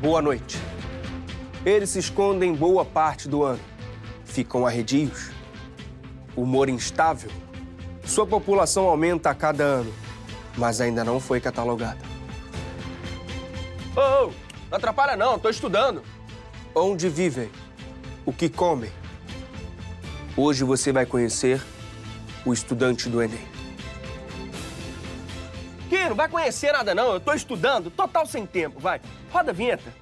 boa noite. Eles se escondem boa parte do ano. Ficam arredios. Humor instável. Sua população aumenta a cada ano, mas ainda não foi catalogada. Ô, não atrapalha não, tô estudando. Onde vivem? O que comem? Hoje você vai conhecer o estudante do Enem. Que não vai conhecer nada não, eu tô estudando, total sem tempo, vai. Roda a vinheta.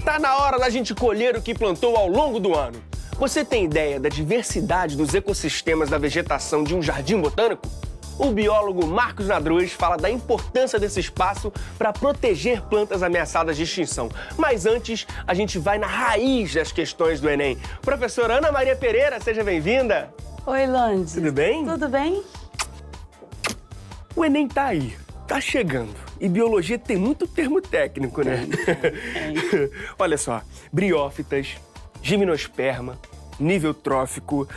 Tá na hora da gente colher o que plantou ao longo do ano. Você tem ideia da diversidade dos ecossistemas da vegetação de um jardim botânico? O biólogo Marcos Nadruz fala da importância desse espaço para proteger plantas ameaçadas de extinção. Mas antes, a gente vai na raiz das questões do Enem. Professora Ana Maria Pereira, seja bem-vinda. Oi, Landes. Tudo bem? Tudo bem? O Enem tá aí, tá chegando. E biologia tem muito termo técnico, né? Tem. Olha só, briófitas, gimnosperma, nível trófico.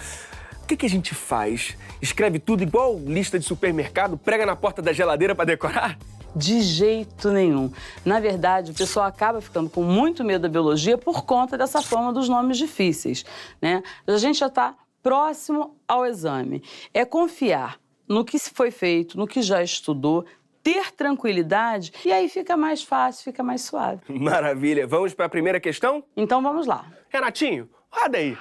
O que a gente faz? Escreve tudo igual lista de supermercado, prega na porta da geladeira para decorar? De jeito nenhum. Na verdade, o pessoal acaba ficando com muito medo da biologia por conta dessa forma dos nomes difíceis, né? A gente já está próximo ao exame. É confiar no que foi feito, no que já estudou, ter tranquilidade e aí fica mais fácil, fica mais suave. Maravilha. Vamos para a primeira questão? Então vamos lá. Renatinho, roda aí.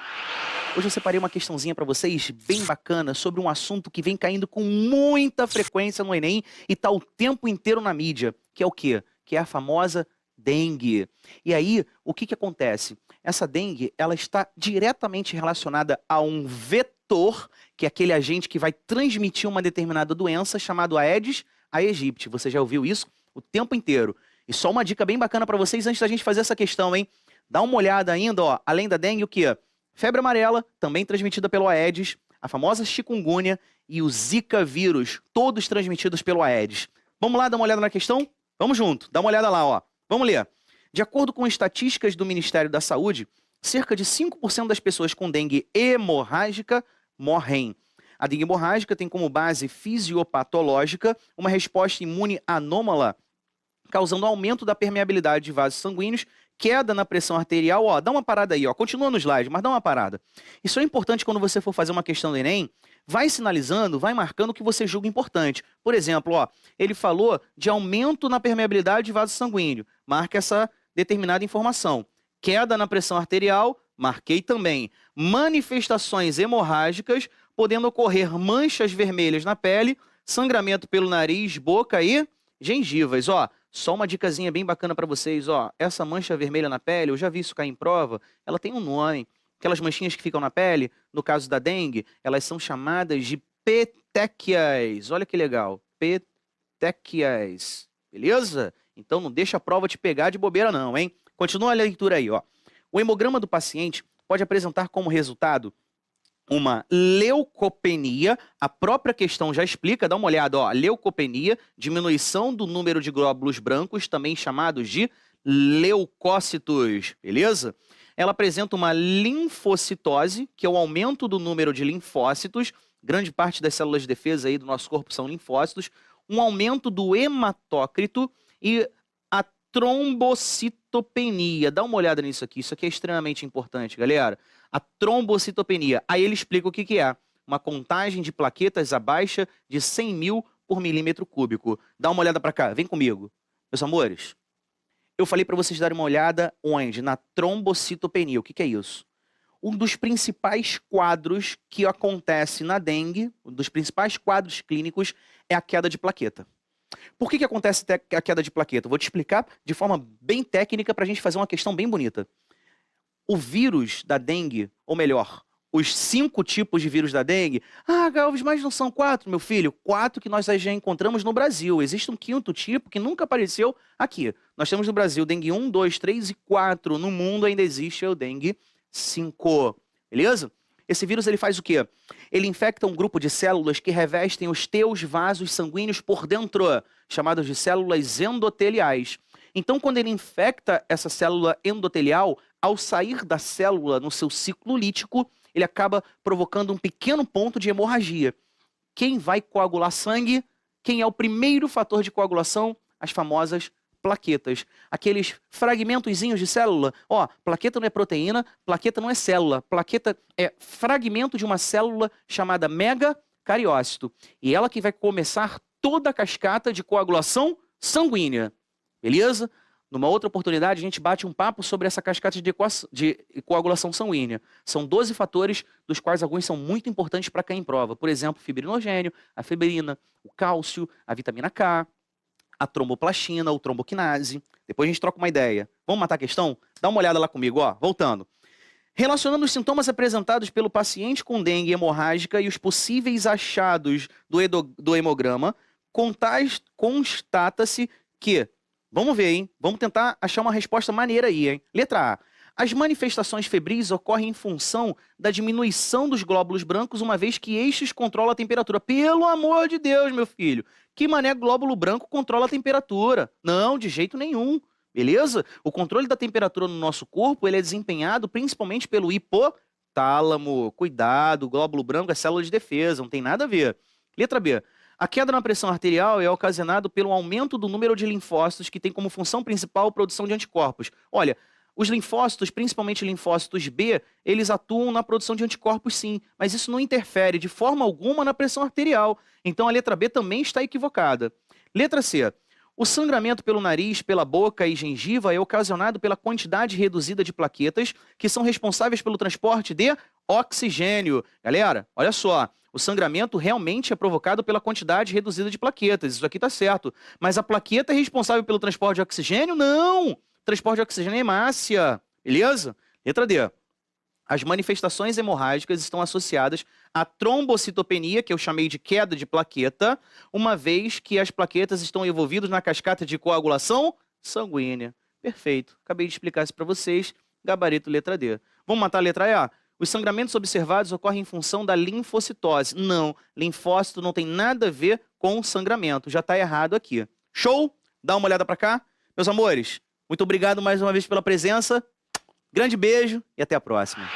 Hoje eu separei uma questãozinha para vocês bem bacana sobre um assunto que vem caindo com muita frequência no Enem e tá o tempo inteiro na mídia, que é o quê? Que é a famosa dengue. E aí, o que acontece? Essa dengue, ela está diretamente relacionada a um vetor, que é aquele agente que vai transmitir uma determinada doença, chamado Aedes aegypti. Você já ouviu isso o tempo inteiro. E só uma dica bem bacana para vocês antes da gente fazer essa questão, hein? Dá uma olhada ainda, ó, além da dengue, o quê? Febre amarela, também transmitida pelo Aedes, a famosa chikungunya e o Zika vírus, todos transmitidos pelo Aedes. Vamos lá dar uma olhada na questão? Vamos junto, dá uma olhada lá, ó. Vamos ler. De acordo com estatísticas do Ministério da Saúde, cerca de 5% das pessoas com dengue hemorrágica morrem. A dengue hemorrágica tem como base fisiopatológica uma resposta imune anômala, causando aumento da permeabilidade de vasos sanguíneos, queda na pressão arterial. Ó, dá uma parada aí, ó. Continua no slide, mas dá uma parada. Isso é importante quando você for fazer uma questão do Enem. Vai sinalizando, vai marcando o que você julga importante. Por exemplo, ó, ele falou de aumento na permeabilidade de vaso sanguíneo. Marca essa determinada informação. Queda na pressão arterial, marquei também. Manifestações hemorrágicas, podendo ocorrer manchas vermelhas na pele, sangramento pelo nariz, boca e gengivas. Ó, só uma dicasinha bem bacana para vocês, ó. Essa mancha vermelha na pele, eu já vi isso cair em prova, ela tem um nome. Aquelas manchinhas que ficam na pele, no caso da dengue, elas são chamadas de petequias. Olha que legal, petequias. Beleza? Então não deixa a prova te pegar de bobeira não, hein? Continua a leitura aí, ó. O hemograma do paciente pode apresentar como resultado uma leucopenia, a própria questão já explica, dá uma olhada, ó, leucopenia, diminuição do número de glóbulos brancos, também chamados de leucócitos, beleza? Ela apresenta uma linfocitose, que é o aumento do número de linfócitos, grande parte das células de defesa aí do nosso corpo são linfócitos, um aumento do hematócrito e a trombocitopenia. Dá uma olhada nisso aqui, isso aqui é extremamente importante, galera. A trombocitopenia. Aí ele explica o que é. Uma contagem de plaquetas abaixo de 100 mil por milímetro cúbico. Dá uma olhada para cá, vem comigo. Meus amores, eu falei para vocês darem uma olhada onde? Na trombocitopenia. O que é isso? Um dos principais quadros que acontece na dengue, um dos principais quadros clínicos é a queda de plaqueta. Por que acontece a queda de plaqueta? Vou te explicar de forma bem técnica para a gente fazer uma questão bem bonita. O vírus da dengue, ou melhor, os 5 tipos de vírus da dengue. Ah, Galves, mas não são 4, meu filho. 4 que nós já encontramos no Brasil. Existe um 5º tipo que nunca apareceu aqui. Nós temos no Brasil dengue 1, 2, 3 e 4. No mundo ainda existe o dengue 5. Beleza? Esse vírus ele faz o quê? Ele infecta um grupo de células que revestem os teus vasos sanguíneos por dentro, chamados de células endoteliais. Então, quando ele infecta essa célula endotelial, ao sair da célula no seu ciclo lítico, ele acaba provocando um pequeno ponto de hemorragia. Quem vai coagular sangue? Quem é o primeiro fator de coagulação? As famosas plaquetas. Aqueles fragmentozinhos de célula. Ó, plaqueta não é proteína, plaqueta não é célula. Plaqueta é fragmento de uma célula chamada megacariócito. E ela que vai começar toda a cascata de coagulação sanguínea. Beleza? Numa outra oportunidade, a gente bate um papo sobre essa cascata de coagulação sanguínea. São 12 fatores, dos quais alguns são muito importantes para cair em prova. Por exemplo, fibrinogênio, a fibrina, o cálcio, a vitamina K, a tromboplastina ou tromboquinase. Depois a gente troca uma ideia. Vamos matar a questão? Dá uma olhada lá comigo, ó. Voltando. Relacionando os sintomas apresentados pelo paciente com dengue hemorrágica e os possíveis achados do hemograma, constata-se que... Vamos ver, hein? Vamos tentar achar uma resposta maneira aí, hein? Letra A. As manifestações febris ocorrem em função da diminuição dos glóbulos brancos, uma vez que estes controlam a temperatura. Pelo amor de Deus, meu filho! Que mané glóbulo branco controla a temperatura? Não, de jeito nenhum. Beleza? O controle da temperatura no nosso corpo ele é desempenhado principalmente pelo hipotálamo. Cuidado, o glóbulo branco é célula de defesa, não tem nada a ver. Letra B. A queda na pressão arterial é ocasionada pelo aumento do número de linfócitos que tem como função principal a produção de anticorpos. Olha, os linfócitos, principalmente linfócitos B, eles atuam na produção de anticorpos sim, mas isso não interfere de forma alguma na pressão arterial. Então a letra B também está equivocada. Letra C. O sangramento pelo nariz, pela boca e gengiva é ocasionado pela quantidade reduzida de plaquetas que são responsáveis pelo transporte de oxigênio. Galera, olha só. O sangramento realmente é provocado pela quantidade reduzida de plaquetas. Isso aqui tá certo. Mas a plaqueta é responsável pelo transporte de oxigênio? Não! O transporte de oxigênio é hemácia. Beleza? Letra D. As manifestações hemorrágicas estão associadas à trombocitopenia, que eu chamei de queda de plaqueta, uma vez que as plaquetas estão envolvidas na cascata de coagulação sanguínea. Perfeito. Acabei de explicar isso para vocês. Gabarito letra D. Vamos matar a letra E? Os sangramentos observados ocorrem em função da linfocitose. Não, linfócito não tem nada a ver com sangramento. Já está errado aqui. Show? Dá uma olhada para cá. Meus amores, muito obrigado mais uma vez pela presença. Grande beijo e até a próxima.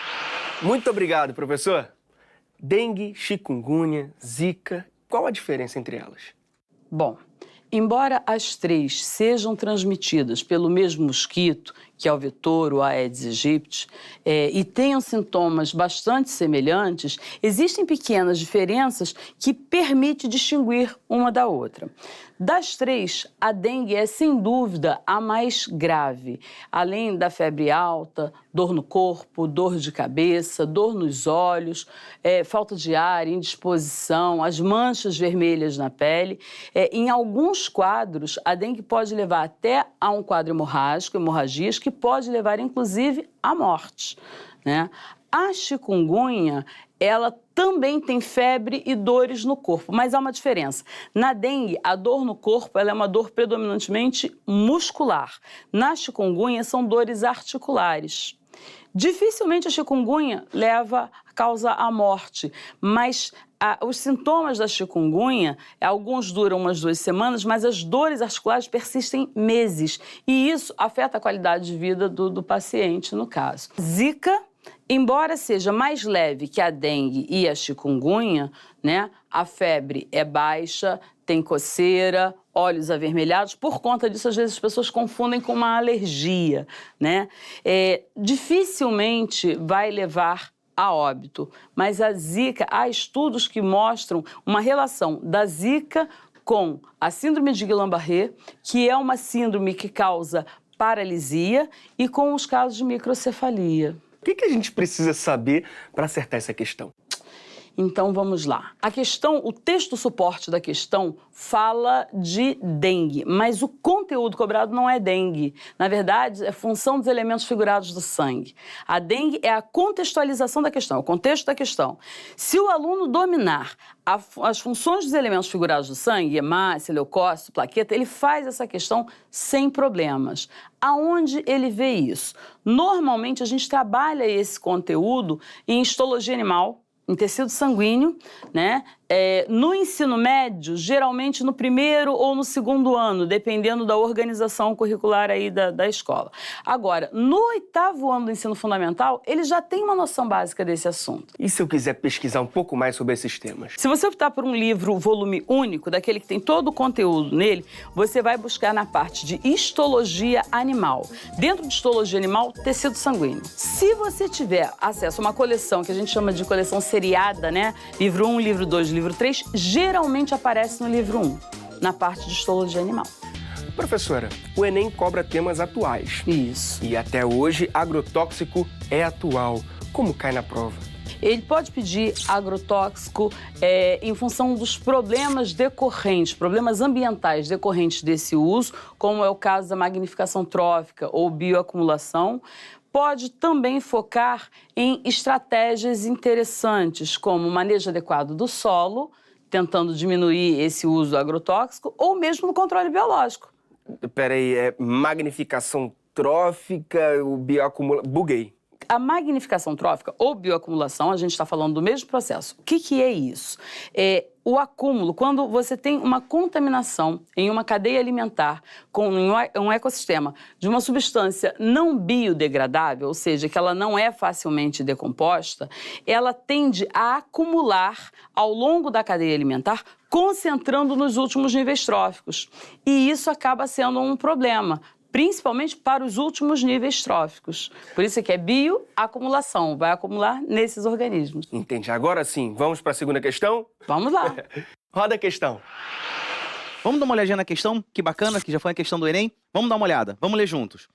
Muito obrigado, professor. Dengue, chikungunya, zika, qual a diferença entre elas? Bom, embora as três sejam transmitidas pelo mesmo mosquito, que é o vetor, o Aedes aegypti, e tenham sintomas bastante semelhantes, existem pequenas diferenças que permitem distinguir uma da outra. Das três, a dengue é, sem dúvida, a mais grave. Além da febre alta, dor no corpo, dor de cabeça, dor nos olhos, falta de ar, indisposição, as manchas vermelhas na pele. Em alguns quadros, a dengue pode levar até a um quadro hemorrágico, hemorragias, que pode levar, inclusive, à morte, né? A chikungunya, ela também tem febre e dores no corpo, mas há uma diferença. Na dengue, a dor no corpo ela é uma dor predominantemente muscular. Na chikungunya, são dores articulares. Dificilmente a chikungunya causa a morte, mas os sintomas da chikungunya, alguns duram umas 2 semanas, mas as dores articulares persistem meses. E isso afeta a qualidade de vida do paciente, no caso. Zika, embora seja mais leve que a dengue e a chikungunya, né, a febre é baixa, tem coceira, olhos avermelhados. Por conta disso, às vezes as pessoas confundem com uma alergia, né? Dificilmente vai levar a óbito, mas a zika, há estudos que mostram uma relação da zika com a síndrome de Guillain-Barré, que é uma síndrome que causa paralisia, e com os casos de microcefalia. O que a gente precisa saber para acertar essa questão? Então vamos lá. O texto suporte da questão fala de dengue, mas o conteúdo cobrado não é dengue. Na verdade, é função dos elementos figurados do sangue. A dengue é a contextualização da questão, o contexto da questão. Se o aluno dominar as funções dos elementos figurados do sangue, hemácia, leucócito, plaqueta, ele faz essa questão sem problemas. Aonde ele vê isso? Normalmente a gente trabalha esse conteúdo em histologia animal, em tecido sanguíneo, né? No ensino médio, geralmente no primeiro ou no segundo ano, dependendo da organização curricular aí da escola. Agora, no 8º ano do ensino fundamental, ele já tem uma noção básica desse assunto. E se eu quiser pesquisar um pouco mais sobre esses temas? Se você optar por um livro volume único, daquele que tem todo o conteúdo nele, você vai buscar na parte de histologia animal. Dentro de histologia animal, tecido sanguíneo. Se você tiver acesso a uma coleção que a gente chama de coleção seriada, né? Livro 1, livro 2, livro 3, geralmente aparece no livro 1, na parte de histologia animal. Professora, o Enem cobra temas atuais. Isso. E até hoje, agrotóxico é atual. Como cai na prova? Ele pode pedir agrotóxico em função dos problemas decorrentes, problemas ambientais decorrentes desse uso, como é o caso da magnificação trófica ou bioacumulação. Pode também focar em estratégias interessantes, como o manejo adequado do solo, tentando diminuir esse uso agrotóxico, ou mesmo no controle biológico. Peraí, magnificação trófica, o bioacumula... Buguei. A magnificação trófica ou bioacumulação, a gente está falando do mesmo processo. O que é isso? O acúmulo, quando você tem uma contaminação em uma cadeia alimentar, com um ecossistema, de uma substância não biodegradável, ou seja, que ela não é facilmente decomposta, ela tende a acumular ao longo da cadeia alimentar, concentrando nos últimos níveis tróficos. E isso acaba sendo um problema, principalmente para os últimos níveis tróficos. Por isso que é bioacumulação, vai acumular nesses organismos. Entendi. Agora sim, vamos para a segunda questão? Vamos lá. Roda a questão. Vamos dar uma olhadinha na questão? Que bacana, que já foi a questão do Enem. Vamos dar uma olhada, vamos ler juntos.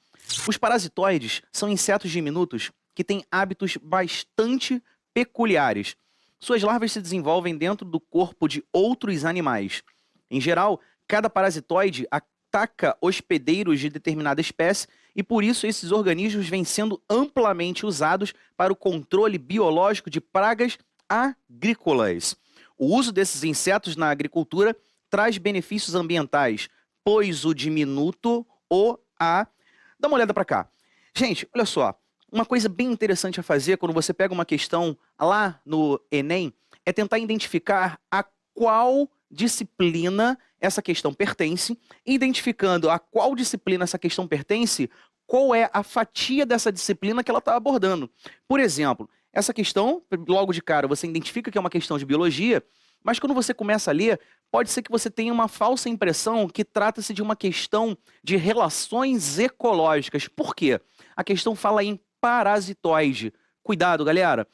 Os parasitoides são insetos diminutos que têm hábitos bastante peculiares. Suas larvas se desenvolvem dentro do corpo de outros animais. Em geral, cada parasitoide ataca hospedeiros de determinada espécie e, por isso, esses organismos vêm sendo amplamente usados para o controle biológico de pragas agrícolas. O uso desses insetos na agricultura traz benefícios ambientais, pois o diminuto Dá uma olhada para cá. Gente, olha só, uma coisa bem interessante a fazer quando você pega uma questão lá no Enem é tentar identificar a qual disciplina essa questão pertence, e identificando a qual disciplina essa questão pertence, qual é a fatia dessa disciplina que ela está abordando. Por exemplo, essa questão, logo de cara, você identifica que é uma questão de biologia, mas quando você começa a ler, pode ser que você tenha uma falsa impressão que trata-se de uma questão de relações ecológicas. Por quê? A questão fala em parasitoide. Cuidado, galera.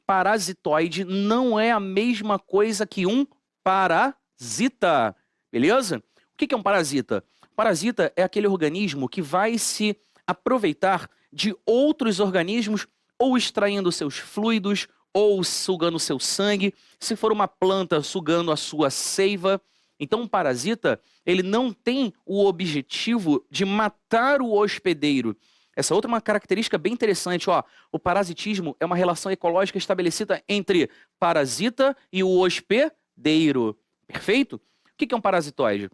Parasitoide não é a mesma coisa que um parasita, beleza? O que é um parasita? Parasita é aquele organismo que vai se aproveitar de outros organismos ou extraindo seus fluidos ou sugando seu sangue, se for uma planta, sugando a sua seiva. Então, um parasita, ele não tem o objetivo de matar o hospedeiro. Essa outra é uma característica bem interessante, ó. O parasitismo é uma relação ecológica estabelecida entre parasita e o hospedeiro. Perfeito? O que é um parasitoide?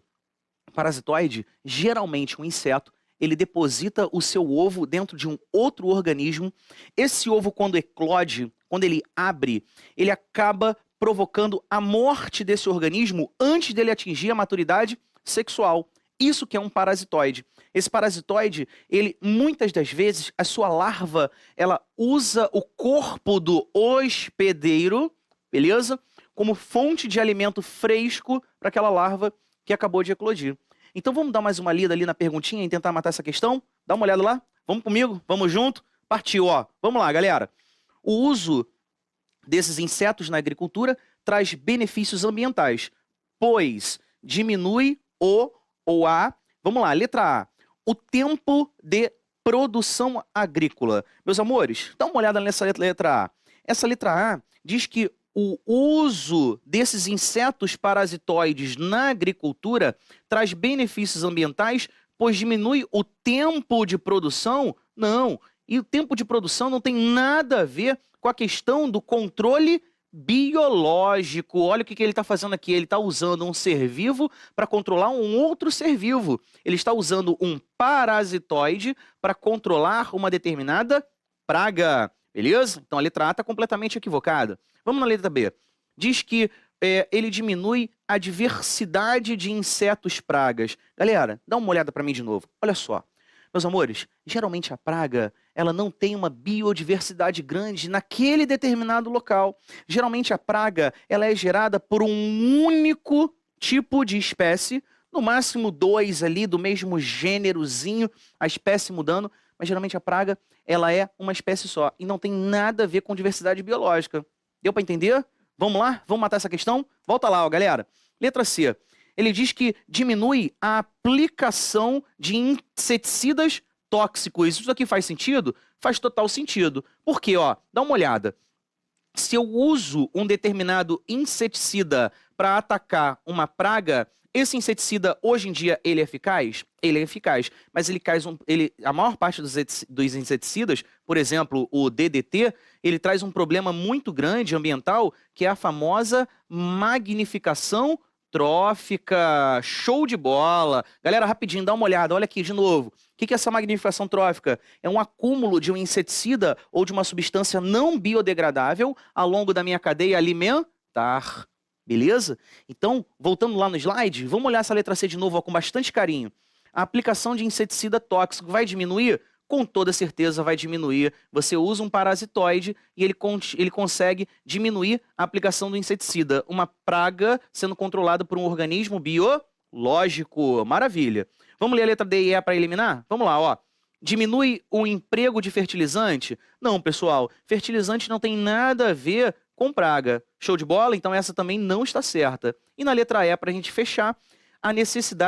Um parasitoide, geralmente um inseto, ele deposita o seu ovo dentro de um outro organismo. Esse ovo, quando eclode, quando ele abre, ele acaba provocando a morte desse organismo antes dele atingir a maturidade sexual. Isso que é um parasitoide. Esse parasitoide, ele muitas das vezes, a sua larva, ela usa o corpo do hospedeiro, beleza? Como fonte de alimento fresco para aquela larva que acabou de eclodir. Então vamos dar mais uma lida ali na perguntinha e tentar matar essa questão? Dá uma olhada lá? Vamos comigo? Vamos junto? Partiu, ó. Vamos lá, galera. O uso desses insetos na agricultura traz benefícios ambientais, pois diminui vamos lá, letra A, o tempo de produção agrícola. Meus amores, dá uma olhada nessa letra A. Essa letra A diz que o uso desses insetos parasitoides na agricultura traz benefícios ambientais, pois diminui o tempo de produção? Não. E o tempo de produção não tem nada a ver com a questão do controle biológico. Olha o que ele está fazendo aqui. Ele está usando um ser vivo para controlar um outro ser vivo. Ele está usando um parasitoide para controlar uma determinada praga. Beleza? Então a letra A está completamente equivocada. Vamos na letra B. Diz que ele diminui a diversidade de insetos pragas. Galera, dá uma olhada para mim de novo. Olha só. Meus amores, geralmente a praga, ela não tem uma biodiversidade grande naquele determinado local. Geralmente a praga, ela é gerada por um único tipo de espécie, no máximo 2 ali do mesmo gênerozinho, a espécie mudando, mas geralmente a praga, ela é uma espécie só e não tem nada a ver com diversidade biológica. Deu para entender? Vamos lá? Vamos matar essa questão? Volta lá, ó, galera. Letra C. Ele diz que diminui a aplicação de inseticidas tóxicos. Isso aqui faz sentido? Faz total sentido. Por quê? Ó, dá uma olhada. Se eu uso um determinado inseticida para atacar uma praga, esse inseticida, hoje em dia, ele é eficaz? Ele é eficaz, mas a maior parte dos inseticidas, por exemplo, o DDT, ele traz um problema muito grande ambiental, que é a famosa magnificação trófica. Show de bola! Galera, rapidinho, dá uma olhada, olha aqui de novo. O que é essa magnificação trófica? É um acúmulo de um inseticida ou de uma substância não biodegradável ao longo da minha cadeia alimentar. Beleza? Então, voltando lá no slide, vamos olhar essa letra C de novo, ó, com bastante carinho. A aplicação de inseticida tóxico vai diminuir? Com toda certeza vai diminuir. Você usa um parasitoide e ele consegue diminuir a aplicação do inseticida. Uma praga sendo controlada por um organismo biológico. Maravilha. Vamos ler a letra D e E para eliminar? Vamos lá, ó. Diminui o emprego de fertilizante? Não, pessoal. Fertilizante não tem nada a ver com praga. Show de bola? Então essa também não está certa. E na letra E, para a gente fechar,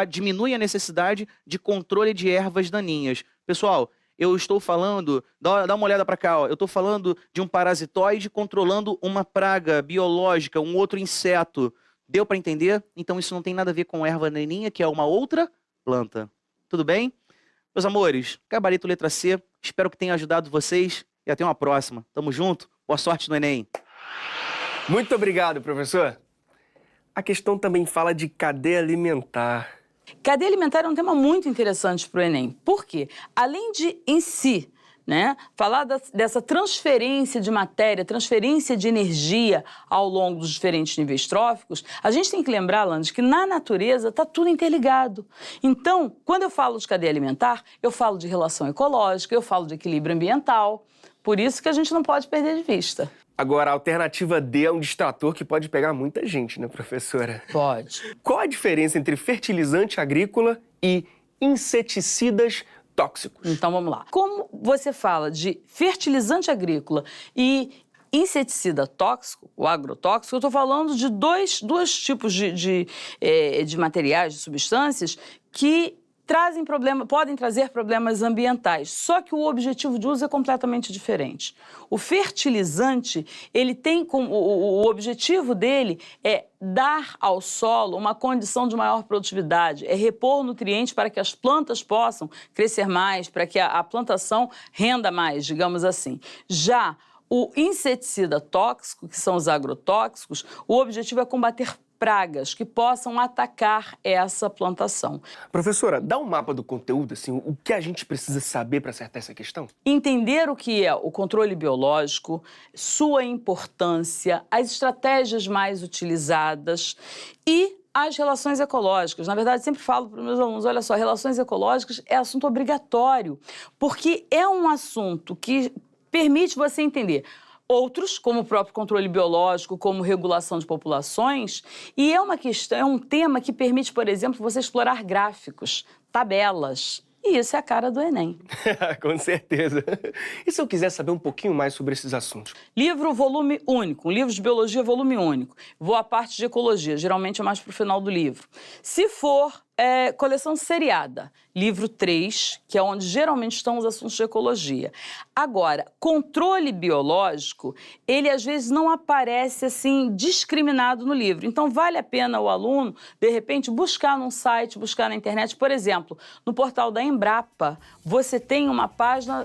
diminui a necessidade de controle de ervas daninhas. Pessoal, eu estou falando, dá uma olhada para cá, ó. Eu estou falando de um parasitoide controlando uma praga biológica, um outro inseto. Deu para entender? Então isso não tem nada a ver com erva daninha, que é uma outra planta. Tudo bem? Meus amores, gabarito letra C, espero que tenha ajudado vocês e até uma próxima. Tamo junto, boa sorte no Enem. Muito obrigado, professor. A questão também fala de cadeia alimentar. Cadeia alimentar é um tema muito interessante para o Enem. Por quê? Além de, em si, né, falar dessa transferência de matéria, transferência de energia ao longo dos diferentes níveis tróficos, a gente tem que lembrar, Landes, que na natureza está tudo interligado. Então, quando eu falo de cadeia alimentar, eu falo de relação ecológica, eu falo de equilíbrio ambiental. Por isso que a gente não pode perder de vista. Agora, a alternativa D é um distrator que pode pegar muita gente, né, professora? Pode. Qual a diferença entre fertilizante agrícola e inseticidas tóxicos? Então, vamos lá. Como você fala de fertilizante agrícola e inseticida tóxico, o agrotóxico, eu estou falando de dois tipos de materiais, de substâncias que podem trazer problemas ambientais, só que o objetivo de uso é completamente diferente. O fertilizante, ele tem o objetivo dele é dar ao solo uma condição de maior produtividade, é repor nutrientes para que as plantas possam crescer mais, para que a plantação renda mais, digamos assim. Já o inseticida tóxico, que são os agrotóxicos, o objetivo é combater pragas que possam atacar essa plantação. Professora, dá um mapa do conteúdo, assim, o que a gente precisa saber para acertar essa questão? Entender o que é o controle biológico, sua importância, as estratégias mais utilizadas e as relações ecológicas. Na verdade, sempre falo para os meus alunos, olha só, relações ecológicas é assunto obrigatório, porque é um assunto que permite você entender outros, como o próprio controle biológico, como regulação de populações, e é um tema que permite, por exemplo, você explorar gráficos, tabelas, e isso é a cara do Enem. Com certeza. E se eu quiser saber um pouquinho mais sobre esses assuntos? Livro volume único, um livro de biologia volume único. Vou à parte de ecologia, geralmente é mais para o final do livro. Se for coleção seriada, livro 3, que é onde geralmente estão os assuntos de ecologia. Agora, controle biológico, ele às vezes não aparece assim discriminado no livro. Então, vale a pena o aluno, de repente, buscar num site, buscar na internet. Por exemplo, no portal da Embrapa, você tem uma página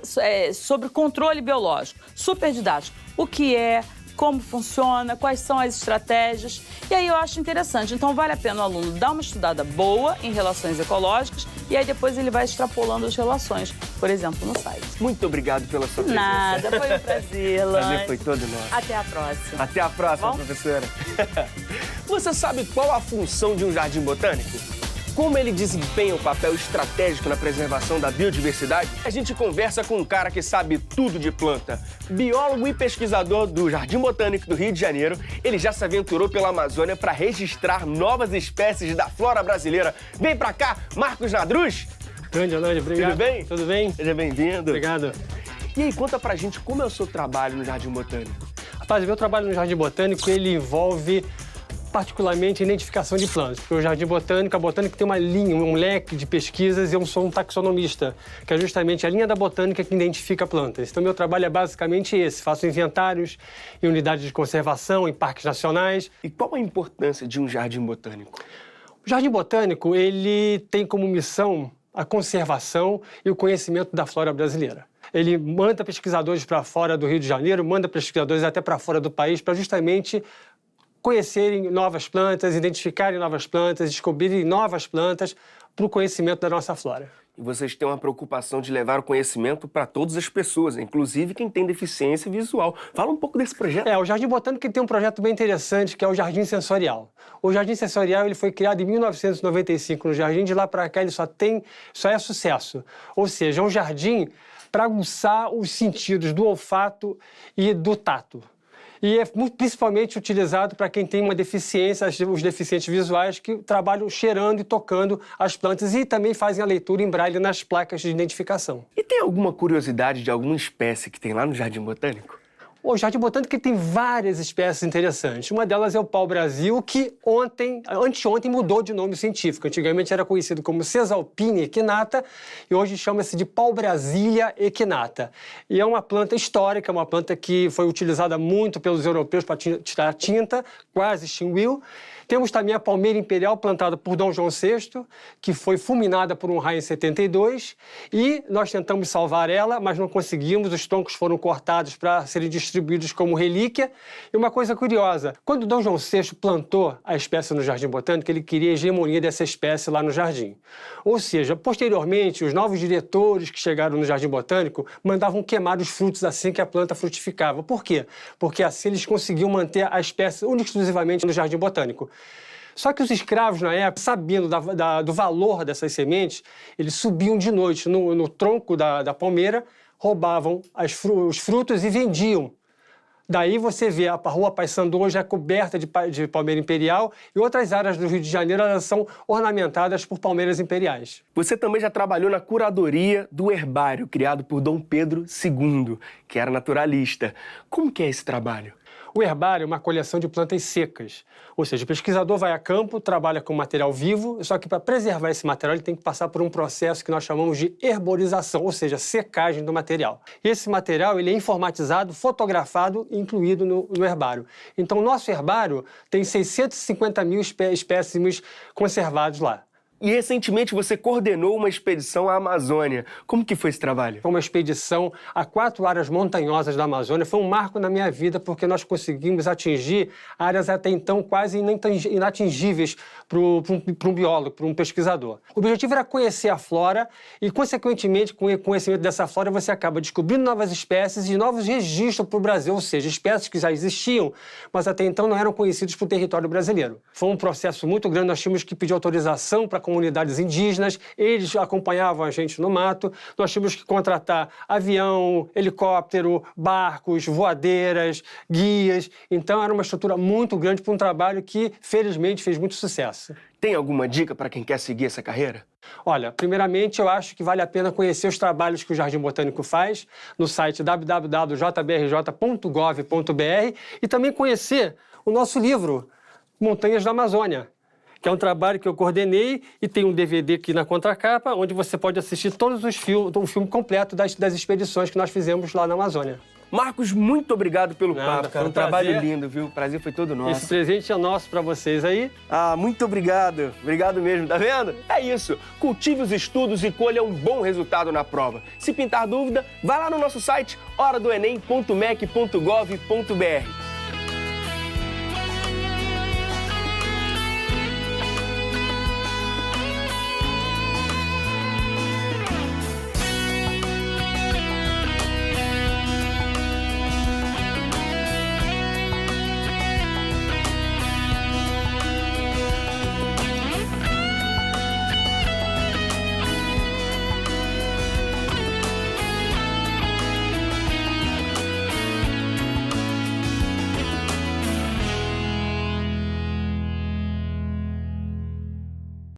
sobre controle biológico, super didático. O que é, como funciona, quais são as estratégias. E aí eu acho interessante. Então, vale a pena o aluno dar uma estudada boa em relações ecológicas e aí depois ele vai extrapolando as relações, por exemplo, no site. Muito obrigado pela sua presença. Nada, foi um prazer, O Lani. prazer foi todo nosso. Até a próxima. Até a próxima, Bom? professora. Você sabe qual a função de um jardim botânico? Como ele desempenha um papel estratégico na preservação da biodiversidade? A gente conversa com um cara que sabe tudo de planta. Biólogo e pesquisador do Jardim Botânico do Rio de Janeiro, ele já se aventurou pela Amazônia para registrar novas espécies da flora brasileira. Vem pra cá, Marcos Nadruz! Grande, Alain, obrigado. Tudo bem? Tudo bem? Seja bem-vindo. Obrigado. E aí, conta pra gente como é o seu trabalho no Jardim Botânico. Rapaz, o meu trabalho no Jardim Botânico, ele envolve particularmente a identificação de plantas, porque o Jardim Botânico, a botânica tem uma linha, um leque de pesquisas e eu sou um taxonomista, que é justamente a linha da botânica que identifica plantas. Então, meu trabalho é basicamente esse, faço inventários em unidades de conservação, em parques nacionais. E qual a importância de um jardim botânico? O Jardim Botânico, ele tem como missão a conservação e o conhecimento da flora brasileira. Ele manda pesquisadores para fora do Rio de Janeiro, manda pesquisadores até para fora do país, para justamente conhecerem novas plantas, identificarem novas plantas, descobrirem novas plantas para o conhecimento da nossa flora. E vocês têm uma preocupação de levar o conhecimento para todas as pessoas, inclusive quem tem deficiência visual. Fala um pouco desse projeto. O Jardim Botânico tem um projeto bem interessante, que é o Jardim Sensorial. O Jardim Sensorial ele foi criado em 1995 no Jardim, de lá para cá ele só é sucesso. Ou seja, é um jardim para aguçar os sentidos do olfato e do tato. E é principalmente utilizado para quem tem uma deficiência, os deficientes visuais, que trabalham cheirando e tocando as plantas e também fazem a leitura em braille nas placas de identificação. E tem alguma curiosidade de alguma espécie que tem lá no Jardim Botânico? O Jardim Botânico tem várias espécies interessantes. Uma delas é o pau-brasil, que anteontem mudou de nome científico. Antigamente era conhecido como Cesalpine equinata e hoje chama-se de pau-brasilia equinata. E é uma planta histórica, uma planta que foi utilizada muito pelos europeus para tirar tinta, quase extinguiu. Temos também a palmeira imperial plantada por Dom João VI, que foi fulminada por um raio em 72, e nós tentamos salvar ela, mas não conseguimos, os troncos foram cortados para serem distribuídos como relíquia. E uma coisa curiosa, quando Dom João VI plantou a espécie no Jardim Botânico, ele queria a hegemonia dessa espécie lá no jardim. Ou seja, posteriormente, os novos diretores que chegaram no Jardim Botânico mandavam queimar os frutos assim que a planta frutificava. Por quê? Porque assim eles conseguiam manter a espécie única e exclusivamente no Jardim Botânico. Só que os escravos, na época, sabendo do valor dessas sementes, eles subiam de noite no tronco da palmeira, roubavam os frutos e vendiam. Daí você vê a rua Paissandu hoje é coberta de palmeira imperial e outras áreas do Rio de Janeiro elas são ornamentadas por palmeiras imperiais. Você também já trabalhou na curadoria do herbário criado por Dom Pedro II, que era naturalista. Como que é esse trabalho? O herbário é uma coleção de plantas secas, ou seja, o pesquisador vai a campo, trabalha com material vivo, só que para preservar esse material ele tem que passar por um processo que nós chamamos de herborização, ou seja, secagem do material. E esse material ele é informatizado, fotografado e incluído no herbário. Então, o nosso herbário tem 650 mil espécimes conservados lá. E recentemente você coordenou uma expedição à Amazônia. Como que foi esse trabalho? Foi uma expedição a 4 áreas montanhosas da Amazônia. Foi um marco na minha vida porque nós conseguimos atingir áreas até então quase inatingíveis para um biólogo, para um pesquisador. O objetivo era conhecer a flora e, consequentemente, com o conhecimento dessa flora, você acaba descobrindo novas espécies e novos registros para o Brasil, ou seja, espécies que já existiam, mas até então não eram conhecidas para o território brasileiro. Foi um processo muito grande, nós tínhamos que pedir autorização para comunidades indígenas, eles acompanhavam a gente no mato, nós tínhamos que contratar avião, helicóptero, barcos, voadeiras, guias, então era uma estrutura muito grande para um trabalho que, felizmente, fez muito sucesso. Tem alguma dica para quem quer seguir essa carreira? Olha, primeiramente eu acho que vale a pena conhecer os trabalhos que o Jardim Botânico faz no site www.jbrj.gov.br e também conhecer o nosso livro, Montanhas da Amazônia. que é um trabalho que eu coordenei e tem um DVD aqui na contracapa, onde você pode assistir todos os filmes, o filme completo das expedições que nós fizemos lá na Amazônia. Marcos, muito obrigado pelo Nada, papo, cara, foi um um trabalho prazer. lindo, viu? O prazer foi todo nosso. Esse presente é nosso para vocês aí. Ah, muito obrigado. Obrigado mesmo, tá vendo? É isso. Cultive os estudos e colha um bom resultado na prova. Se pintar dúvida, vai lá no nosso site horadoenem.mec.gov.br.